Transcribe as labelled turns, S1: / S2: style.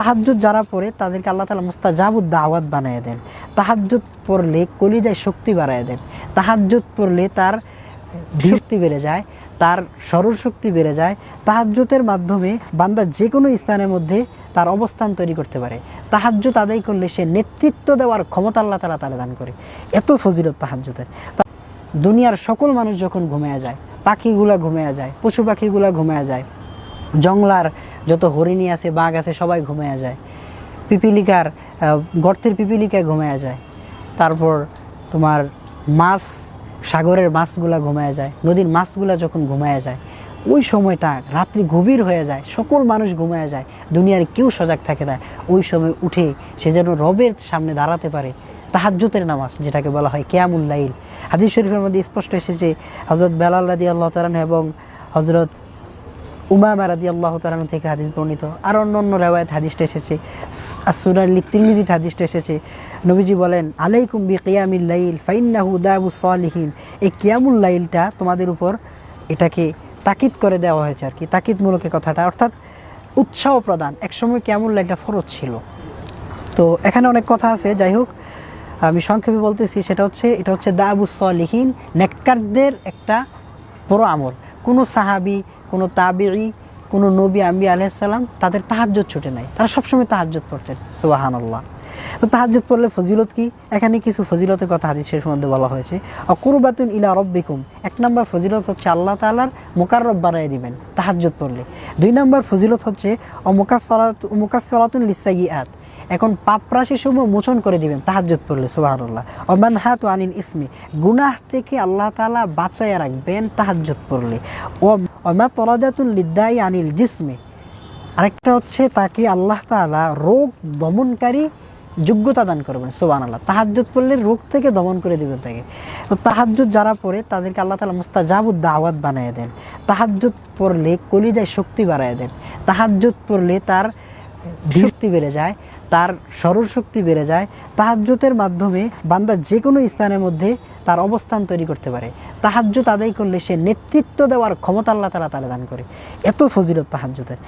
S1: তাহাজ্জুদ যারা পড়ে তাদেরকে আল্লাহ তাআলা মুস্তাজাবুদ দাওয়াত বানিয়ে দেন। তাহাজ্জুদ পড়লে কলিজায় শক্তি বাড়ায় দেন। তাহাজ্জুদ পড়লে তার শক্তি বেড়ে যায়, তার স্মরণ শক্তি বেড়ে যায়। তাহাজ্জুদের মাধ্যমে বান্দা যে কোনো স্থানের মধ্যে তার অবস্থান তৈরি করতে পারে। তাহাজ্জুদ আদায় করলে সে নেতৃত্ব দেওয়ার ক্ষমতা আল্লাহ তাআলা তারে দান করে। এত ফজিলত তাহাজ্জুদের। দুনিয়ার সকল মানুষ যখন ঘুমিয়ে যায়, পাখিগুলা ঘুমিয়ে যায়, পশু পাখিগুলা ঘুমিয়ে যায়, জংলার যত হরিণী আছে, বাঘ আছে, সবাই ঘুমিয়ে যায়, পিপিলিকার গর্তের পিপিলিকা ঘুমিয়ে যায়, তারপর তোমার মাছ, সাগরের মাছগুলা ঘুমিয়ে যায়, নদীর মাছগুলা যখন ঘুমিয়ে যায়, ওই সময়টা রাত্রি গভীর হয়ে যায়, সকল মানুষ ঘুমিয়ে যায়, দুনিয়ার কেউ সজাগ থাকে না। ওই সময় উঠে সে যেন রবের সামনে দাঁড়াতে পারে। তাহাজ্জুদের নামাজ যেটাকে বলা হয় কিয়ামুল লাইল। হাদিস শরীফের মধ্যে স্পষ্ট এসেছে, হযরত বেলাল রাদিয়াল্লাহু তাআলা এবং হযরত উমামা রাদিয়াল্লাহু তাআলা থেকে হাদিস বর্ণিত। আর অন্য রিওয়ায়াত হাদিসটা এসেছে, as-সুনান তিরমিজিতে হাদিসটা এসেছে। নবীজি বলেন, আলাইকুম বিকিয়ামিল লাইল ফাইন্নাহু দাবুস সালিহিন। এই কিয়ামুল লাইলটা তোমাদের উপর, এটাকে তাকিদ করে দেওয়া হয়েছে আর কি, তাকিদমূলক কথাটা, অর্থাৎ উৎসাহ প্রদান। একসময় কিয়ামুল লাইলটা ফরজ ছিল। তো এখানে অনেক কথা আছে, যাই হোক আমি সংক্ষেপে বলতেছি। এটা হচ্ছে দাবুস সালিহিন, নেককারদের একটা বড় আমল। কোনো সাহাবি, কোনো তাবিঈ, কোনো নবী আম্বিয়া আলাইহিস সালাম তাদের তাহাজ্জুদ ছুটে নাই, তারা সবসময় তাহাজ্জুদ পড়তেন। সুবহানাল্লাহ। তো তাহাজ্জুদ পড়লে ফজিলত কি? এখানে কিছু ফজিলতের কথা হাদিস শরীফের মধ্যে বলা হয়েছে। কুরবাতুন ইলা রাব্বিকুম, এক নম্বর ফজিলত হচ্ছে আল্লাহ তাআলার মুকাররব বানায় দিবেন তাহাজ্জুদ পড়লে। দুই নম্বর ফজিলত হচ্ছে মুকাফফারাতুন লিসাইয়্যাত, এখন পাপরাশি সমূহ মোচন করে দিবেন তাহাজ্জুদ পড়লে। সুবহানাল্লাহ। মানহাতু আনিল ইসমি, গুনাহ থেকে আল্লাহ তাআলা বাঁচায়া রাখবেন তাহাজ্জুদ পড়লে। মা তরাদাতুন লিদ্দাই আনিল জিসমি, আরেকটা হচ্ছে তাকে আল্লাহ তাআলা রোগ দমনকারী যোগ্যতা দান করবেন। সুবহানাল্লাহ। তাহাজ্জুদ পড়লে রোগ থেকে দমন করে দিবেন তাকে। তো তাহাজ্জুদ যারা পড়ে তাদেরকে আল্লাহ তাআলা মুস্তাজাবুদ দাওয়াত বানিয়ে দেন। তাহাজ্জুদ পড়লে কলিজায় শক্তি বাড়ায় দেন। তাহাজ্জুদ পড়লে তার শক্তি বেড়ে যায়, তার স্মরণ শক্তি বেড়ে যায়। তাহাজ্জুদের মাধ্যমে বান্দা যে কোনো স্থানের মধ্যে তার অবস্থান তৈরি করতে পারে। তাহাজ্জুদ আদায় করলে সে নেতৃত্ব দেওয়ার ক্ষমতা আল্লাহ তাআলা তারে দান করে। এত ফজিলত তাহাজ্জুদের।